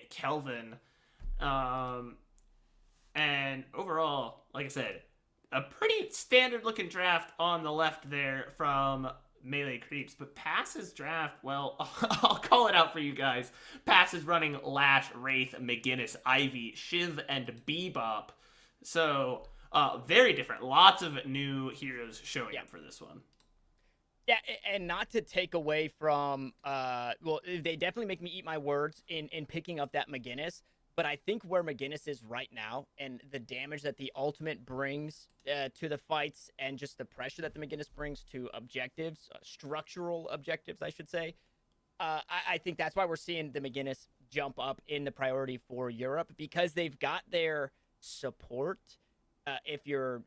Kelvin. And overall, like I said, a pretty standard looking draft on the left there from Melee Creeps. But Pass's draft, well, I'll call it out for you guys. Pass is running Lash, Wraith, McGinnis, Ivy, Shiv, and Bebop. So, very different. Lots of new heroes showing up for this one. Yeah, and not to take away from, well, they definitely make me eat my words in picking up that McGinnis, but I think where McGinnis is right now and the damage that the ultimate brings to the fights and just the pressure that the McGinnis brings to objectives, structural objectives, I should say, I think that's why we're seeing the McGinnis jump up in the priority for Europe, because they've got their support, if you're,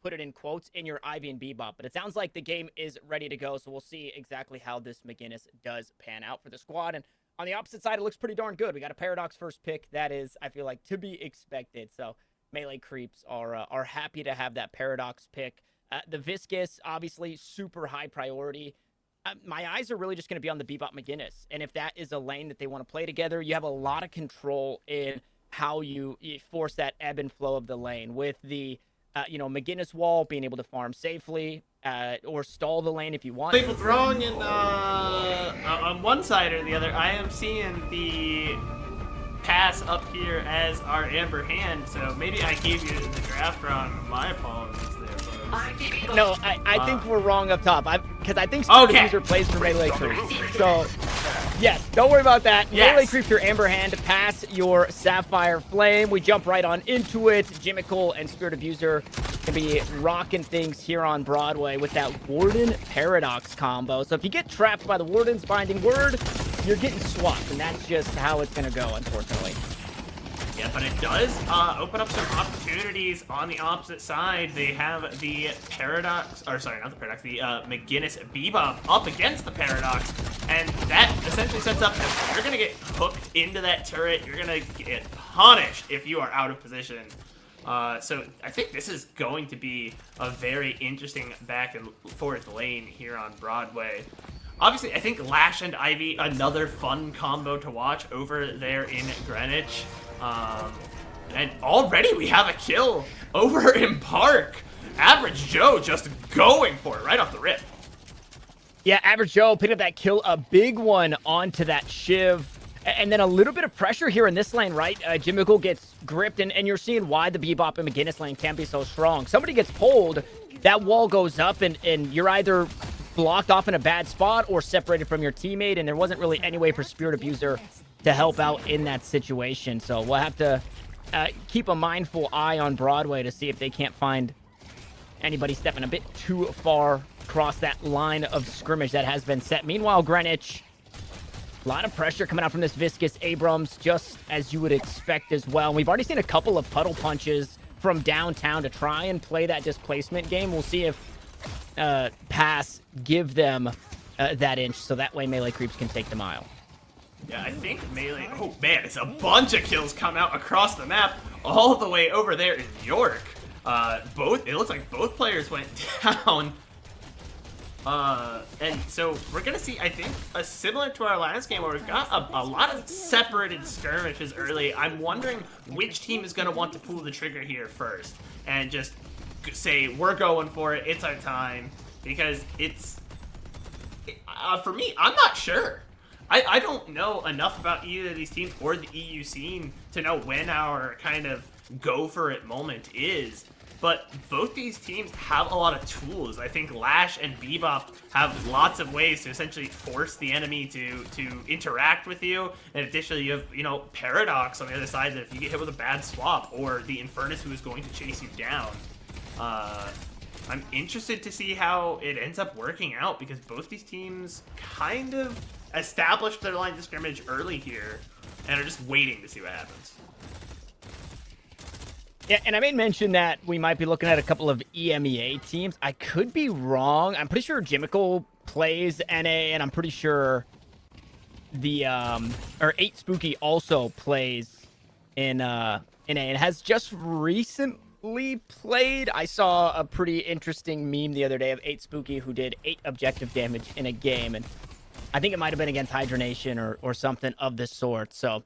put it in quotes, in your Ivy and Bebop. But it sounds like the game is ready to go, so we'll see exactly how this McGinnis does pan out for the squad. And on the opposite side, it looks pretty darn good. We got a Paradox first pick. That is, I feel like, to be expected. So Melee Creeps are happy to have that Paradox pick. The Viscous, obviously, super high priority. My eyes are really just going to be on the Bebop McGinnis. And if that is a lane that they want to play together, you have a lot of control in how you force that ebb and flow of the lane with the, McGinnis wall, being able to farm safely or stall the lane if you want. People throwing in on one side or the other. I am seeing the Pass up here as our Amber Hand, so maybe I gave you the draft wrong. My apologies there, folks. No, I think we're wrong up top. Because I think Spirit Abuser plays for Melee Creeps. So, yes, don't worry about that. Yes. Melee Creeps your Amber Hand, Pass your Sapphire Flame. We jump right on into it. Jimmicle and Spirit Abuser can be rocking things here on Broadway with that Warden Paradox combo. So if you get trapped by the Warden's Binding Word, you're getting swapped, and that's just how it's going to go, unfortunately. Yeah, but it does open up some opportunities on the opposite side. They have the Paradox, or sorry, not the Paradox, the McGinnis Bebop up against the Paradox, and that essentially sets up that you're going to get hooked into that turret. You're going to get punished if you are out of position. So I think this is going to be a very interesting back and forth lane here on Broadway. Obviously, I think Lash and Ivy, another fun combo to watch over there in Greenwich. And already we have a kill over in Park. Average Joe just going for it right off the rip. Yeah, Average Joe picked up that kill, a big one onto that Shiv. And then a little bit of pressure here in this lane, right? Jimmicle gets gripped, and you're seeing why the Bebop and McGinnis lane can be so strong. Somebody gets pulled, that wall goes up, and you're either blocked off in a bad spot or separated from your teammate, and there wasn't really any way for Spirit Abuser to help out in that situation. So we'll have to keep a mindful eye on Broadway to see if they can't find anybody stepping a bit too far across that line of scrimmage that has been set. Meanwhile, Greenwich, a lot of pressure coming out from this Viscous Abrams, just as you would expect as well. And we've already seen a couple of puddle punches from downtown to try and play that displacement game. We'll see if Pass give them that inch, so that way Melee Creeps can take the mile. Yeah, I think Melee... Oh, man, it's a bunch of kills come out across the map all the way over there in York. It looks like both players went down. And so we're going to see, I think, similar to our last game where we've got a lot of separated skirmishes early. I'm wondering which team is going to want to pull the trigger here first and just say, we're going for it, it's our time. Because for me, I'm not sure. I don't know enough about either of these teams or the EU scene to know when our kind of go for it moment is. But both these teams have a lot of tools. I think Lash and Bebop have lots of ways to essentially force the enemy to interact with you. And additionally, you have, Paradox on the other side that if you get hit with a bad swap, or the Infernus who is going to chase you down. I'm interested to see how it ends up working out, because both these teams kind of established their lines of scrimmage early here and are just waiting to see what happens. Yeah, and I made mention that we might be looking at a couple of EMEA teams. I could be wrong. I'm pretty sure Jimmicle plays NA, and I'm pretty sure the 8 Spooky also plays in NA and has just recently played. I saw a pretty interesting meme the other day of 8 Spooky who did 8 objective damage in a game, and I think it might have been against Hydra Nation or something of the sort. So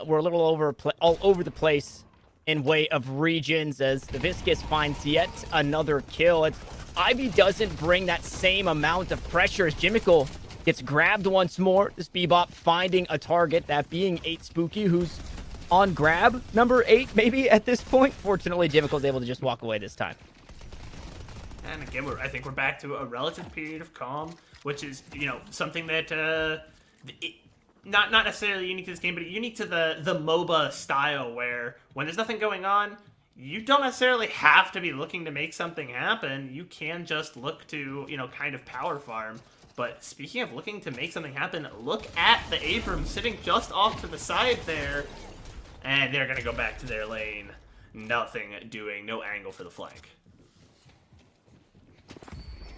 we're a little all over the place in way of regions as the Viscous finds yet another kill. Ivy doesn't bring that same amount of pressure as Jimmical gets grabbed once more. This Bebop finding a target, that being 8 Spooky, who's on grab number 8 maybe at this point. Fortunately, Jimmical's able to just walk away this time. And again, I think we're back to a relative period of calm, which is, you know, something that not necessarily unique to this game, but unique to the MOBA style, where when there's nothing going on, you don't necessarily have to be looking to make something happen. You can just look to, you know, kind of power farm. But speaking of looking to make something happen, look at the Abrams sitting just off to the side there, and they're gonna go back to their lane. Nothing doing, no angle for the flank.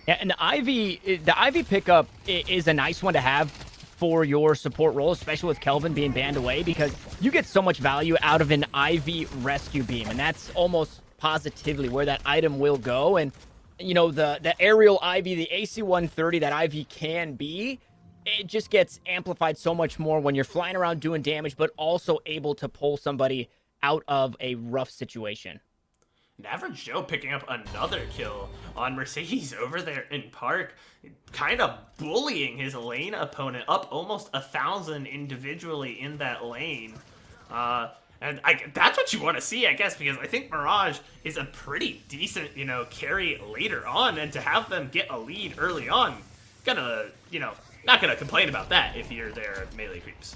Yeah, and the Ivy pickup is a nice one to have for your support role, especially with Kelvin being banned away, because you get so much value out of an Ivy rescue beam, and that's almost positively where that item will go. And you know, the aerial Ivy, the AC-130 that Ivy can be, it just gets amplified so much more when you're flying around doing damage, but also able to pull somebody out of a rough situation. And Average Joe picking up another kill on Mercedes over there in Park, kind of bullying his lane opponent up almost 1,000 individually in that lane. And that's what you want to see, I guess, because I think Mirage is a pretty decent, you know, carry later on, and to have them get a lead early on, gonna, you know, not gonna complain about that if you're their melee creeps.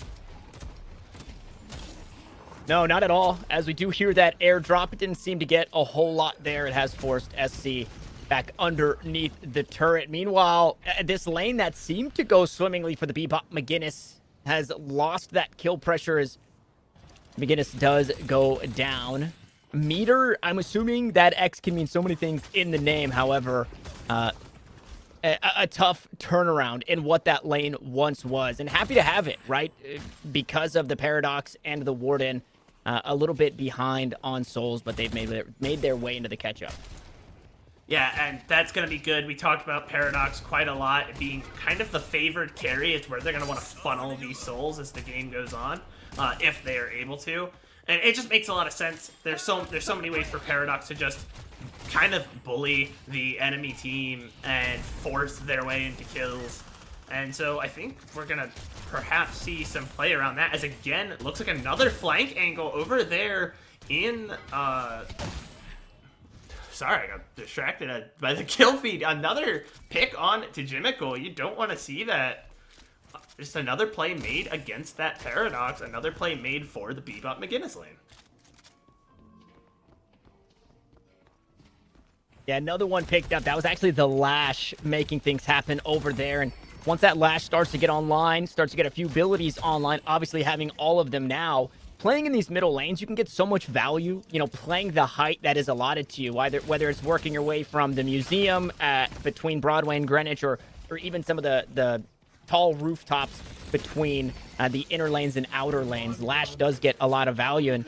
No, not at all. As we do hear that airdrop, it didn't seem to get a whole lot there. It has forced SC back underneath the turret. Meanwhile, this lane that seemed to go swimmingly for the Bebop, McGinnis, has lost that kill pressure as McGinnis does go down. Meter, I'm assuming that X can mean so many things in the name. However, a tough turnaround in what that lane once was. And happy to have it, right? Because of the Paradox and the Warden. A little bit behind on souls, but they've made their way into the catch-up. Yeah, and that's going to be good. We talked about Paradox quite a lot, it being kind of the favored carry. It's where they're going to want to funnel these souls as the game goes on, if they are able to. And it just makes a lot of sense. There's so many ways for Paradox to just kind of bully the enemy team and force their way into kills. And so I think we're going to perhaps see some play around that, as again, it looks like another flank angle over there in... Sorry, I got distracted by the kill feed. Another pick on to Jimmical. You don't want to see that. Just another play made against that Paradox. Another play made for the Bebop McGinnis lane. Yeah, another one picked up. That was actually the Lash making things happen over there. And once that Lash starts to get online, starts to get a few abilities online, obviously having all of them now, playing in these middle lanes, you can get so much value, you know, playing the height that is allotted to you, whether it's working your way from the museum between Broadway and Greenwich, or even some of the tall rooftops between the inner lanes and outer lanes. Lash does get a lot of value, and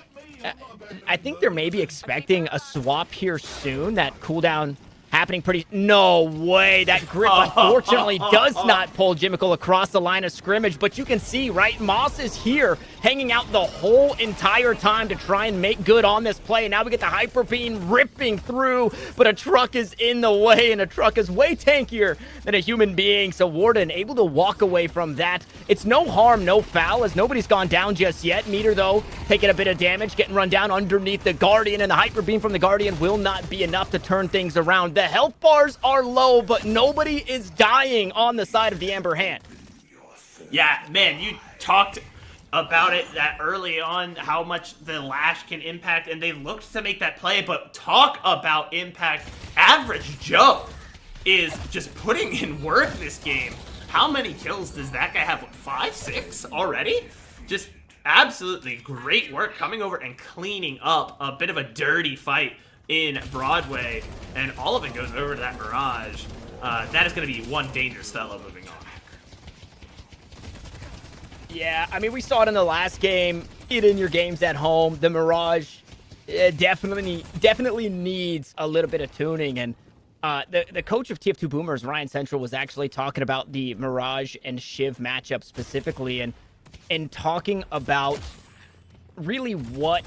I think they're maybe expecting a swap here soon. That cooldown happening pretty... No way! That grip, unfortunately, does not pull Jimmical across the line of scrimmage, but you can see, right, Moss is here, hanging out the whole entire time to try and make good on this play. Now we get the Hyper Beam ripping through, but a truck is in the way, and a truck is way tankier than a human being, so Warden able to walk away from that. It's no harm, no foul, as nobody's gone down just yet. Meter, though, taking a bit of damage, getting run down underneath the Guardian, and the Hyper Beam from the Guardian will not be enough to turn things around. The health bars are low, but nobody is dying on the side of the Amber Hand. Yeah, man, you talked about it that early on, how much the Lash can impact, and they looked to make that play, but talk about impact. Average Joe is just putting in work this game. How many kills does that guy have? 5, 6 already? Just absolutely great work coming over and cleaning up a bit of a dirty fight in Broadway, and all of it goes over to that Mirage. That is going to be one dangerous fellow moving on. Yeah, I mean, we saw it in the last game. It in your games at home. The Mirage definitely needs a little bit of tuning, and the coach of TF2 Boomers, Ryan Central, was actually talking about the Mirage and Shiv matchup specifically, and talking about really what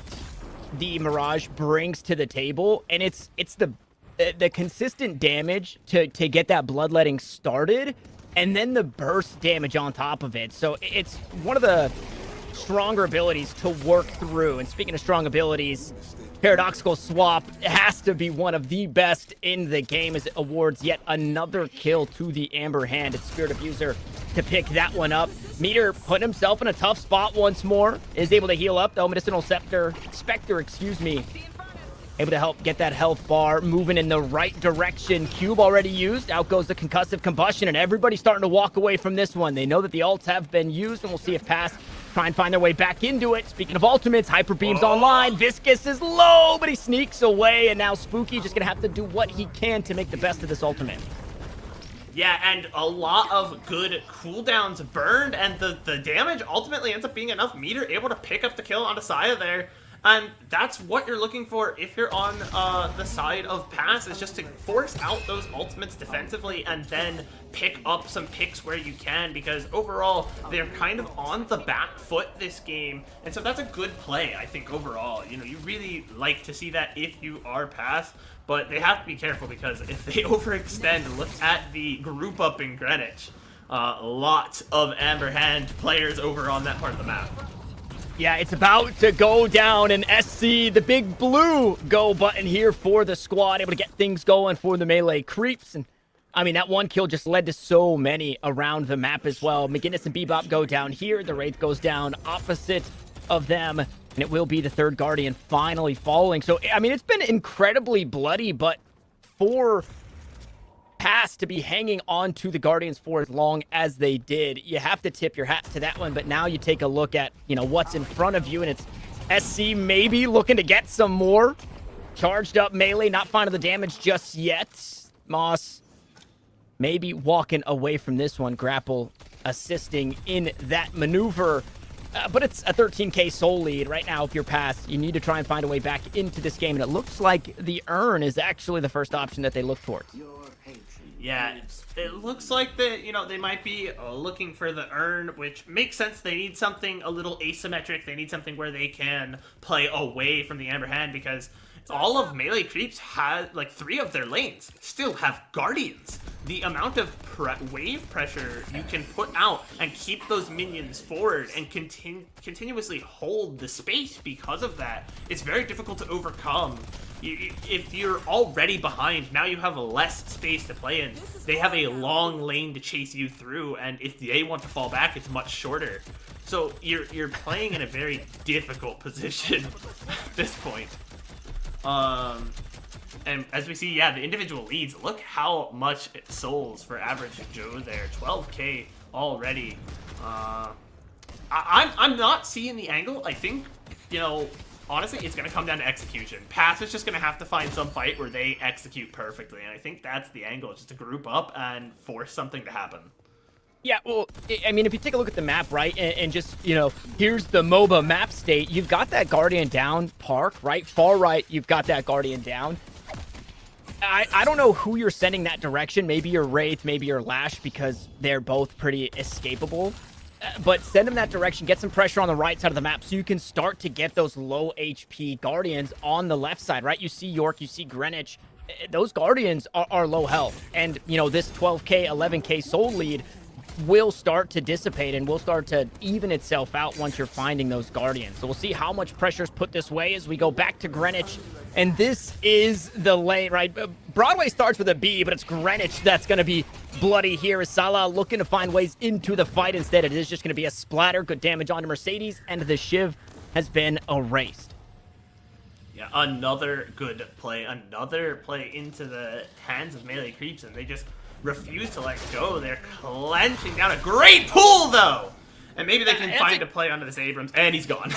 the Mirage brings to the table, and it's the consistent damage to get that bloodletting started, and then the burst damage on top of it. So it's one of the stronger abilities to work through. And speaking of strong abilities, Paradoxical Swap has to be one of the best in the game as it awards yet another kill to the Amber Hand. It's Spirit Abuser to pick that one up. Meter putting himself in a tough spot once more. Is able to heal up, though. Medicinal Spectre, excuse me. Able to help get that health bar moving in the right direction. Cube already used. Out goes the Concussive Combustion, and everybody's starting to walk away from this one. They know that the ults have been used, and we'll see if Pass try and find their way back into it. Speaking of ultimates, Hyper Beam's online. Viscous is low, but he sneaks away, and now Spooky just gonna have to do what he can to make the best of this ultimate. Yeah, and a lot of good cooldowns burned, and the damage ultimately ends up being enough. Meter able to pick up the kill on the side of there. And that's what you're looking for if you're on the side of Pass, is just to force out those ultimates defensively and then pick up some picks where you can, because overall they're kind of on the back foot this game. And so that's a good play, I think, overall. You know, you really like to see that if you are Pass, but they have to be careful, because if they overextend, look at the group up in Greenwich. Lots of Amber Hand players over on that part of the map. Yeah, it's about to go down, and SC, the big blue go button here for the squad, able to get things going for the melee creeps. And I mean, that one kill just led to so many around the map as well. McGinnis and Bebop go down here. The Wraith goes down opposite of them, and it will be the third Guardian finally falling. So, I mean, it's been incredibly bloody, but for Pass to be hanging on to the Guardians for as long as they did, you have to tip your hat to that one. But now you take a look at, you know, what's in front of you, and it's SC maybe looking to get some more charged up melee, not finding the damage just yet. Moss maybe walking away from this one. Grapple assisting in that maneuver, but it's a 13k soul lead right now. If you're Pass, you need to try and find a way back into this game, and it looks like the urn is actually the first option that they look towards. Yeah, it looks like that, you know, they might be looking for the urn, which makes sense. They need something a little asymmetric. They need something where they can play away from the Amber Hand, because all of melee creeps have, like, 3 of their lanes still have Guardians. The amount of wave pressure you can put out and keep those minions forward and continuously hold the space because of that, it's very difficult to overcome. If you're already behind, now you have less space to play in. They have a long lane to chase you through, and if they want to fall back, it's much shorter. So you're playing in a very difficult position at this point. And as we see, yeah, the individual leads, look how much it souls for average Joe there. 12k already. I'm not seeing the angle. I think, you know, honestly, it's going to come down to execution. Pass is just going to have to find some fight where they execute perfectly, and I think that's the angle, just to group up and force something to happen. Yeah, well, I mean, if you take a look at the map, right, and just, you know, here's the MOBA map state. You've got that Guardian down Park, right? Far right, you've got that Guardian down. I don't know who you're sending that direction. Maybe your Wraith, maybe your Lash, because they're both pretty escapable. But send them that direction, get some pressure on the right side of the map so you can start to get those low HP Guardians on the left side, right? You see York, you see Greenwich. Those Guardians are low health. And, you know, this 12k, 11k soul lead will start to dissipate and will start to even itself out once you're finding those Guardians. So we'll see how much pressure is put this way as we go back to Greenwich. And this is the lane, right? Broadway starts with a B, but it's Greenwich that's going to be bloody here. As Salah looking to find ways into the fight instead. It is just going to be a splatter. Good damage onto Mercedes, and the Shiv has been erased. Yeah, another good play. Another play into the hands of melee creeps, and they just refuse to let go. They're clenching down. A great pull, though! And maybe they can find a play onto this Abrams, and he's gone.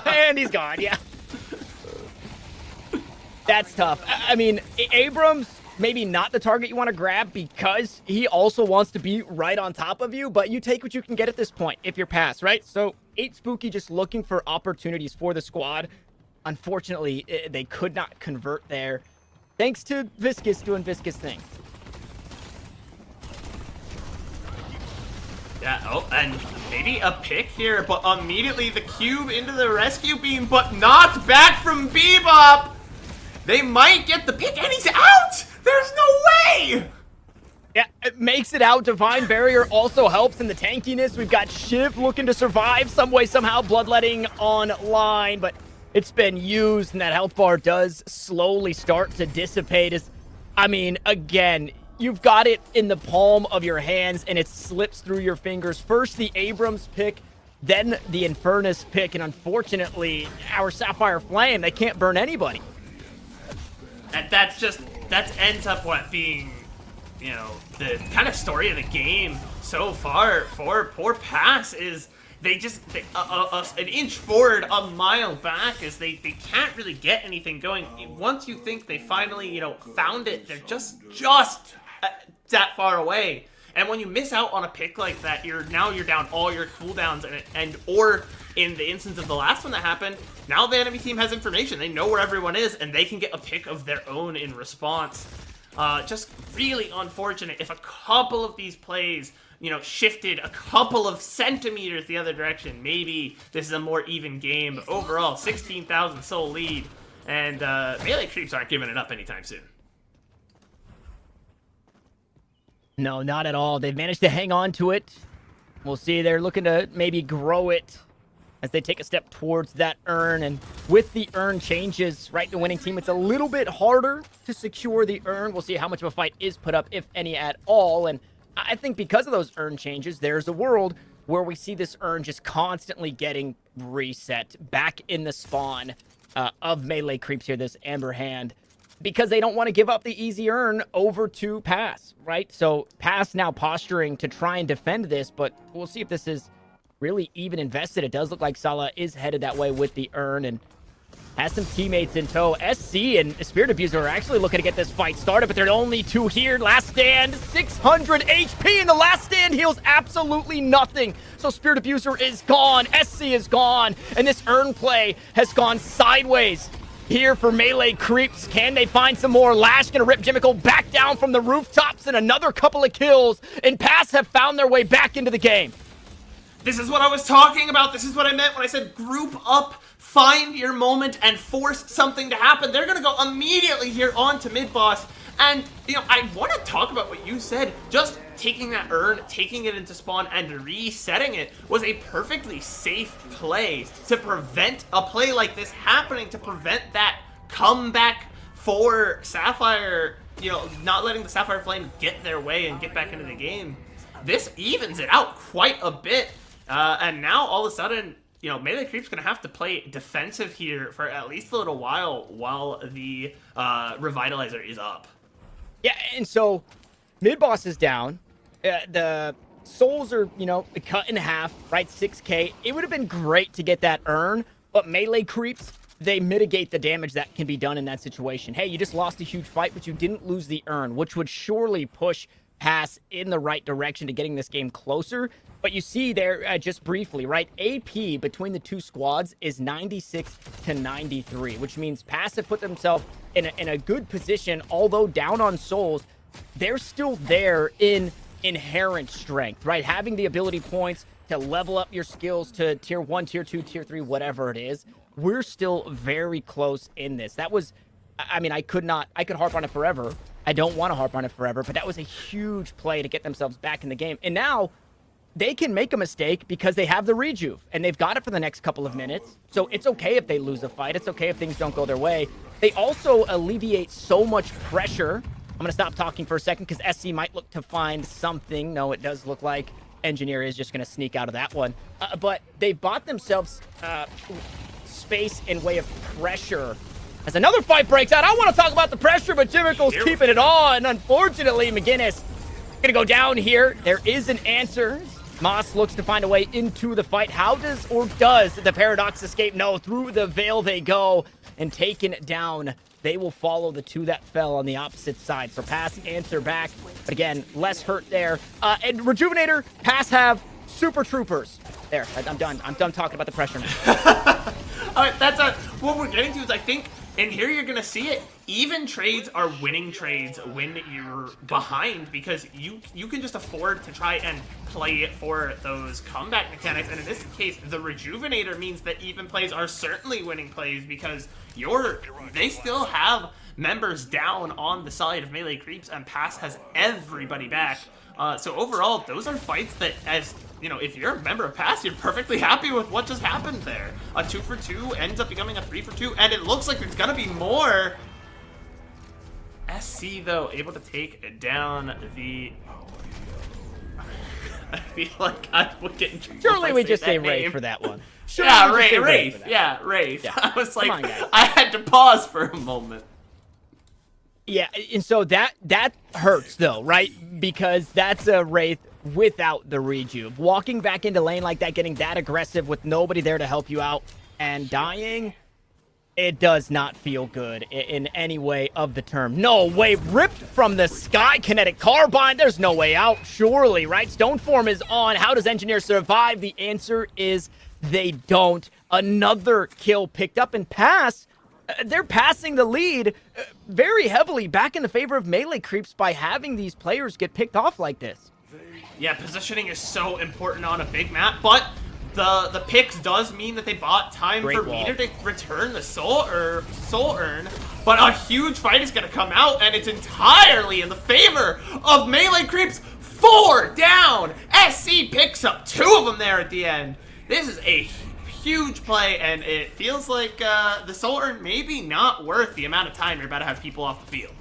And he's gone, yeah. That's tough. I mean, Abrams, maybe not the target you want to grab because he also wants to be right on top of you, but you take what you can get at this point if you're Pass, right? So 8 Spooky just looking for opportunities for the squad. Unfortunately, they could not convert there. Thanks to Viscous doing Viscous things. Yeah, oh, and maybe a pick here, but immediately the cube into the rescue beam, but not back from Bebop! They might get the pick, and he's out! There's no way! Yeah, it makes it out. Divine Barrier also helps in the tankiness. We've got Shiv looking to survive some way, somehow. Bloodletting online, but it's been used, and that health bar does slowly start to dissipate. I mean, again, you've got it in the palm of your hands, and it slips through your fingers. First, the Abrams pick, then the Infernus pick, and unfortunately, our Sapphire Flame, they can't burn anybody. And that ends up being, you know, the kind of story of the game so far for poor Pass is an inch forward, a mile back, as they can't really get anything going. Once you think they finally, you know, found it, they're just that far away. And when you miss out on a pick like that, you're down all your cooldowns, or in the instance of the last one that happened, now the enemy team has information. They know where everyone is, and they can get a pick of their own in response. Just really unfortunate. If a couple of these plays, you know, shifted a couple of centimeters the other direction, maybe this is a more even game. But overall, 16,000 soul lead, and melee creeps aren't giving it up anytime soon. No, not at all. They've managed to hang on to it. We'll see. They're looking to maybe grow it as they take a step towards that urn. And with the urn changes, right, the winning team, it's a little bit harder to secure the urn. We'll see how much of a fight is put up, if any at all. And I think because of those urn changes, there's a world where we see this urn just constantly getting reset back in the spawn of melee creeps here, this Amber Hand, because they don't want to give up the easy urn over to Pass, right? So Pass now posturing to try and defend this, but we'll see if this is really even invested. It does look like Salah is headed that way with the urn and has some teammates in tow. SC and Spirit Abuser are actually looking to get this fight started, but there are only two here. Last Stand, 600 HP, and the Last Stand heals absolutely nothing. So Spirit Abuser is gone, SC is gone, and this urn play has gone sideways here for melee creeps. Can they find some more? Lash gonna rip Jimmicle back down from the rooftops, and another couple of kills, and Pass have found their way back into the game. This is what I was talking about. This is what I meant when I said group up, find your moment, and force something to happen. They're gonna go immediately here on to mid-boss, and, you know, I want to talk about what you said. Just taking that urn, taking it into spawn, and resetting it was a perfectly safe play to prevent a play like this happening, to prevent that comeback for Sapphire, you know, not letting the Sapphire Flame get their way and get back into the game. This evens it out quite a bit, and now all of a sudden, you know, melee creep's gonna have to play defensive here for at least a little while the Revitalizer is up. Yeah, and so mid-boss is down. The souls are, you know, cut in half, right? 6k. It would have been great to get that urn, but melee creeps, they mitigate the damage that can be done in that situation. Hey, you just lost a huge fight, but you didn't lose the urn, which would surely push Pass in the right direction to getting this game closer. But you see there, just briefly, right, AP between the two squads is 96 to 93, which means Pass have put themselves in a good position. Although down on souls, they're still there in inherent strength, right? Having the ability points to level up your skills to tier 1, tier 2, tier 3, whatever it is. We're still very close in this. That was, I mean, I could harp on it forever. I don't want to harp on it forever, but that was a huge play to get themselves back in the game. And now they can make a mistake because they have the rejuve, and they've got it for the next couple of minutes. So it's okay if they lose a fight. It's okay if things don't go their way. They also alleviate so much pressure. I'm going to stop talking for a second because SC might look to find something. No, it does look like Engineer is just going to sneak out of that one. But they bought themselves space in way of pressure. As another fight breaks out, I want to talk about the pressure, but Jimmicle's keeping it on. Unfortunately, McGinnis gonna go down here. There is an answer. Moss looks to find a way into the fight. How does the Paradox escape? No, through the veil they go, and taken down. They will follow the two that fell on the opposite side. So Pass answer back, but again, less hurt there. And Rejuvenator, Pass have Super Troopers. There, I'm done. I'm done talking about the pressure now. That's what we're getting to is I think And here you're going to see it. Even trades are winning trades when you're behind, because you can just afford to try and play it for those comeback mechanics. And in this case, the Rejuvenator means that even plays are certainly winning plays, because they still have members down on the side of melee creeps, and Pass has everybody back. So overall, those are fights that, as you know, if you're a member of Pass, you're perfectly happy with what just happened there. A 2-for-2 ends up becoming a 3-for-2, and it looks like there's gonna be more. SC though, able to take down the. I feel like I would get in trouble. Surely we just say Wraith for that one. Surely yeah, Wraith. Yeah, Wraith. Yeah. I was like, Come on, guys. I had to pause for a moment. Yeah, and so that hurts though, right? Because that's a Wraith without the rejuve. Walking back into lane like that, getting that aggressive with nobody there to help you out, and dying, it does not feel good in any way of the term. No way, ripped from the sky, kinetic carbine, there's no way out, surely, right? Stoneform is on. How does Engineer survive? The answer is they don't. Another kill picked up and Pass. They're passing the lead very heavily back in the favor of melee creeps by having these players get picked off like this. Yeah, positioning is so important on a big map, but the picks does mean that they bought time for Meter to return the soul urn, but a huge fight is going to come out, and it's entirely in the favor of melee creeps. 4 down! SC picks up 2 of them there at the end. This is a huge play, and it feels like the soul urn maybe not worth the amount of time you're about to have people off the field.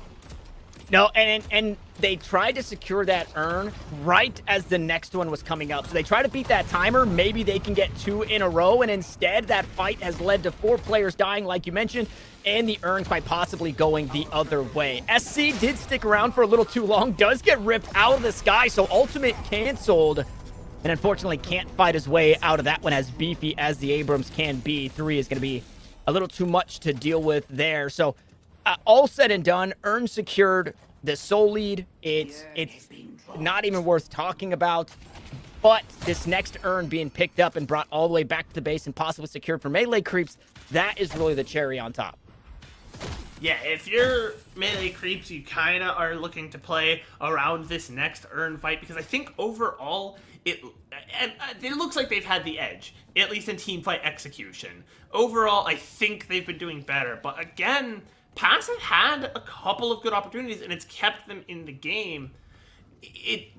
No, and they tried to secure that urn right as the next one was coming up. So they try to beat that timer. Maybe they can get 2 in a row, and instead that fight has led to 4 players dying, like you mentioned, and the urn quite possibly going the other way. SC did stick around for a little too long, does get ripped out of the sky, so ultimate canceled. And unfortunately can't fight his way out of that one as beefy as the Abrams can be. 3 is going to be a little too much to deal with there. So all said and done, urn secured, the soul lead. It's not even worth talking about. But this next urn being picked up and brought all the way back to the base and possibly secured for melee creeps, that is really the cherry on top. Yeah, if you're melee creeps, you kind of are looking to play around this next urn fight, because I think overall it looks like they've had the edge, at least in team fight execution. Overall, I think they've been doing better, but again, Pass have had a couple of good opportunities, and it's kept them in the game.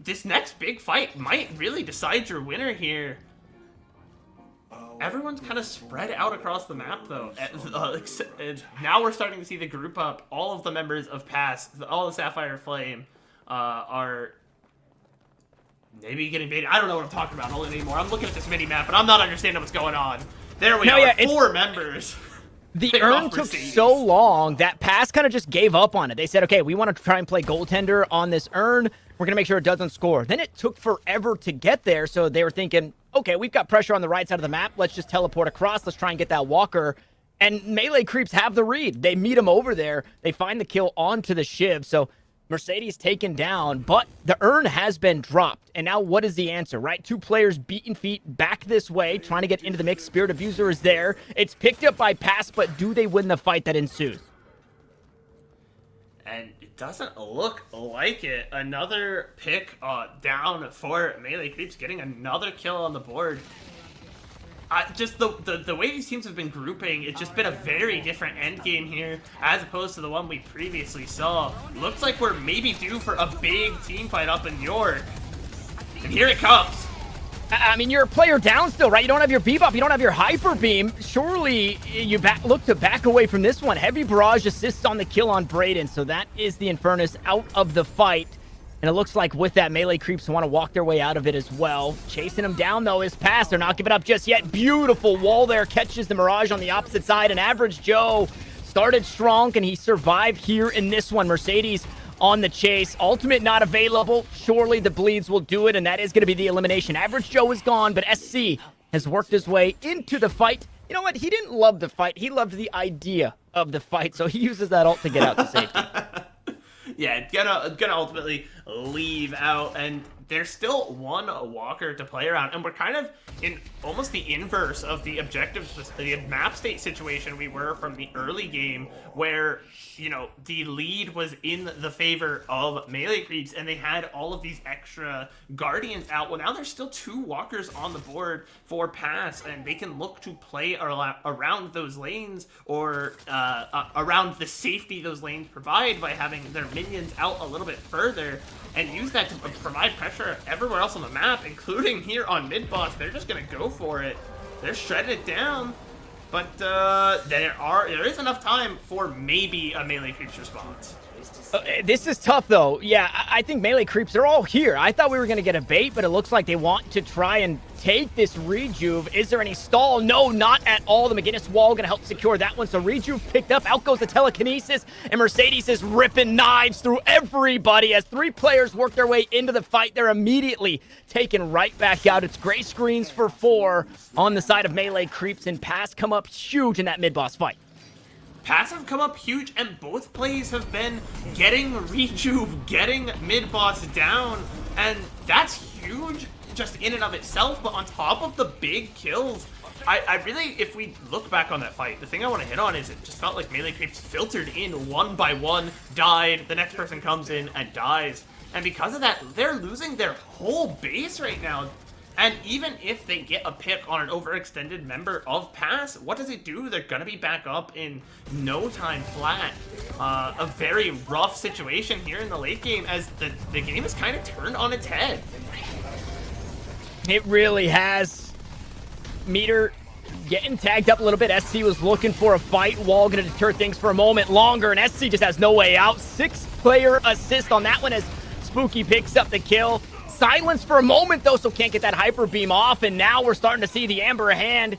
This next big fight might really decide your winner here. Everyone's kind of spread out across the map, though. Now we're starting to see the group up. All of the members of Pass, all the Sapphire Flame, are maybe getting baited. I don't know what I'm talking about anymore. I'm looking at this mini-map, and I'm not understanding what's going on. There we are, 4 members. The urn took so long that Pass kind of just gave up on it. They said, okay, we want to try and play goaltender on this urn. We're going to make sure it doesn't score. Then it took forever to get there, so they were thinking, okay, we've got pressure on the right side of the map. Let's just teleport across. Let's try and get that walker. And melee creeps have the read. They meet him over there. They find the kill onto the Shiv. So Mercedes taken down, but the urn has been dropped. And now what is the answer, right? 2 players beaten feet back this way, trying to get into the mix. Spirit Abuser is there. It's picked up by Pass, but do they win the fight that ensues? And it doesn't look like it. Another pick down for melee creeps, getting another kill on the board. Just the way these teams have been grouping, it's just been a very different end game here as opposed to the one we previously saw. Looks like we're maybe due for a big team fight up in York. And here it comes. I mean, you're a player down still, right? You don't have your Bebop, you don't have your Hyper Beam. Surely you look to back away from this one. Heavy Barrage assists on the kill on Brayden, so that is the Infernus out of the fight. And it looks like with that, melee creeps want to walk their way out of it as well. Chasing him down, though, is Pass. They're not giving up just yet. Beautiful wall there. Catches the Mirage on the opposite side. And Average Joe started strong. Can he survive here in this one? Mercedes on the chase. Ultimate not available. Surely the bleeds will do it, and that is going to be the elimination. Average Joe is gone, but SC has worked his way into the fight. You know what? He didn't love the fight. He loved the idea of the fight, so he uses that ult to get out to safety. Yeah, gonna ultimately leave out, and there's still one walker to play around, and we're kind of in almost the inverse of the objective, the map state situation we were from the early game, where, you know, the lead was in the favor of melee creeps, and they had all of these extra guardians out. Well, now there's still 2 walkers on the board for pass, and they can look to play around those lanes, or around the safety those lanes provide by having their minions out a little bit further, and use that to provide pressure everywhere else on the map, including here on mid boss. They're just gonna go for it. They're shredding it down, but there is enough time for maybe a melee creeps response. This is tough, though. Yeah, I think melee creeps are all here. I thought we were going to get a bait, but it looks like they want to try and take this rejuve. Is there any stall? No, not at all. The McGinnis wall going to help secure that one. So rejuve picked up. Out goes the telekinesis, and Mercedes is ripping knives through everybody. As 3 players work their way into the fight, they're immediately taken right back out. It's gray screens for 4 on the side of melee creeps, and pass come up huge in that mid-boss fight. Pass have come up huge, and both plays have been getting rejuve, getting mid-boss down, and that's huge just in and of itself. But on top of the big kills, I really, if we look back on that fight, the thing I want to hit on is it just felt like melee creeps filtered in one by one, died, the next person comes in and dies, and because of that, they're losing their whole base right now. And even if they get a pick on an overextended member of pass, what does it do? They're gonna be back up in no time flat. A very rough situation here in the late game, as the game is kind of turned on its head. It really has. Meter getting tagged up a little bit. SC was looking for a fight. Wall gonna deter things for a moment longer, and SC just has no way out. 6-player assist on that one as Spooky picks up the kill. Silence for a moment, though, so can't get that hyper beam off, and now we're starting to see the Amber Hand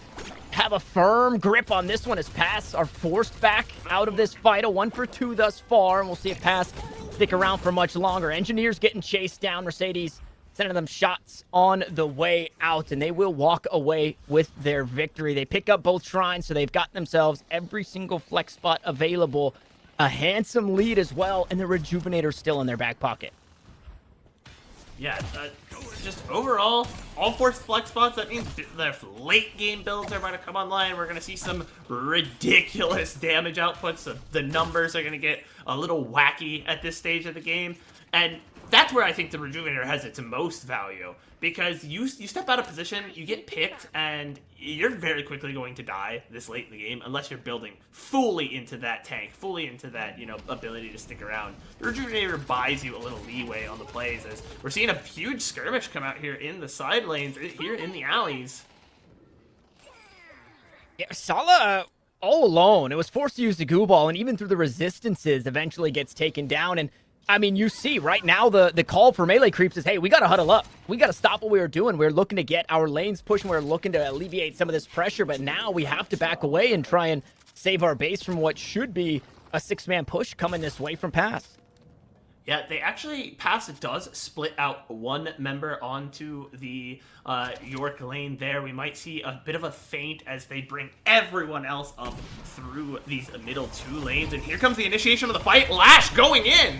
have a firm grip on this one as Pass are forced back out of this fight. A 1 for 2 thus far, and we'll see if Pass stick around for much longer. Engineers getting chased down. Mercedes sending them shots on the way out, and they will walk away with their victory. They pick up both shrines, so they've got themselves every single flex spot available. A handsome lead as well, and the Rejuvenator still in their back pocket. Yeah, just overall, all 4 flex spots, that means the late game builds are about to come online. We're going to see some ridiculous damage outputs. So the numbers are going to get a little wacky at this stage of the game. And that's where I think the Rejuvenator has its most value, because you step out of position, you get picked, and you're very quickly going to die this late in the game unless you're building fully into that tank, fully into that, you know, ability to stick around. The Rejuvenator buys you a little leeway on the plays, as we're seeing a huge skirmish come out here in the side lanes, here in the alleys. Yeah, Sala all alone. It was forced to use the goo ball, and even through the resistances, eventually gets taken down. And I mean, you see right now the call for melee creeps is, hey, we got to huddle up. We got to stop what we were doing. We're looking to get our lanes pushing. We're looking to alleviate some of this pressure, but now we have to back away and try and save our base from what should be a 6-man push coming this way from Pass. Yeah, they actually, Pass does split out one member onto the York lane there. We might see a bit of a feint as they bring everyone else up through these middle 2 lanes. And here comes the initiation of the fight. Lash going in.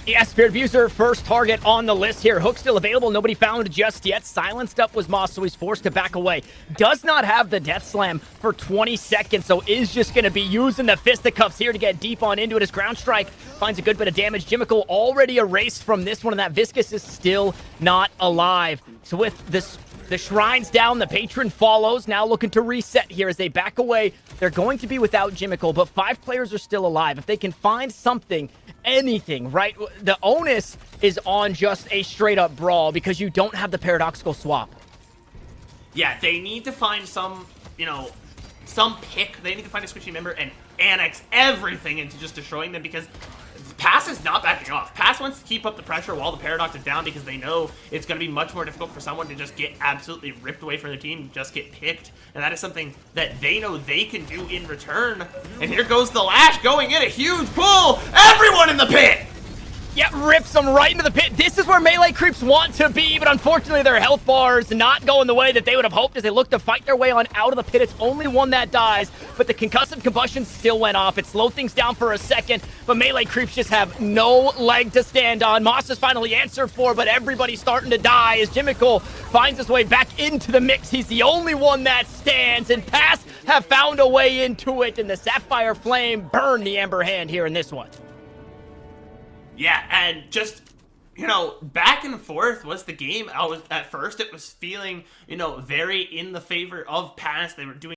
Yeah, Spirit Abuser, first target on the list here. Hook still available. Nobody found just yet. Silenced up was Moss, so he's forced to back away. Does not have the Death Slam for 20 seconds, so is just going to be using the fisticuffs here to get deep on into it. His ground strike finds a good bit of damage. Jimical already erased from this one, and that Viscous is still not alive. So with this, the shrines down, the patron follows. Now looking to reset here as they back away. They're going to be without Jimical, but 5 players are still alive. If they can find something, anything, right? The onus is on just a straight-up brawl because you don't have the paradoxical swap. Yeah, they need to find some, you know, some pick. They need to find a squishy member and annex everything into just destroying them, because Pass is not backing off. Pass wants to keep up the pressure while the Paradox is down, because they know it's going to be much more difficult for someone to just get absolutely ripped away from their team, just get picked. And that is something that they know they can do in return. And here goes the Lash going in, a huge pull. Everyone in the pit! Yep, rips them right into the pit. This is where melee creeps want to be, but unfortunately their health bars not going the way that they would have hoped as they look to fight their way on out of the pit. It's only one that dies, but the concussive combustion still went off. It slowed things down for a second, but melee creeps just have no leg to stand on. Moss is finally answered for, but everybody's starting to die as Jimical finds his way back into the mix. He's the only one that stands, and Pass have found a way into it, and the Sapphire Flame burned the Ember Hand here in this one. Yeah, and just, you know, back and forth was the game. At first it was feeling, you know, very in the favor of Pass. They were doing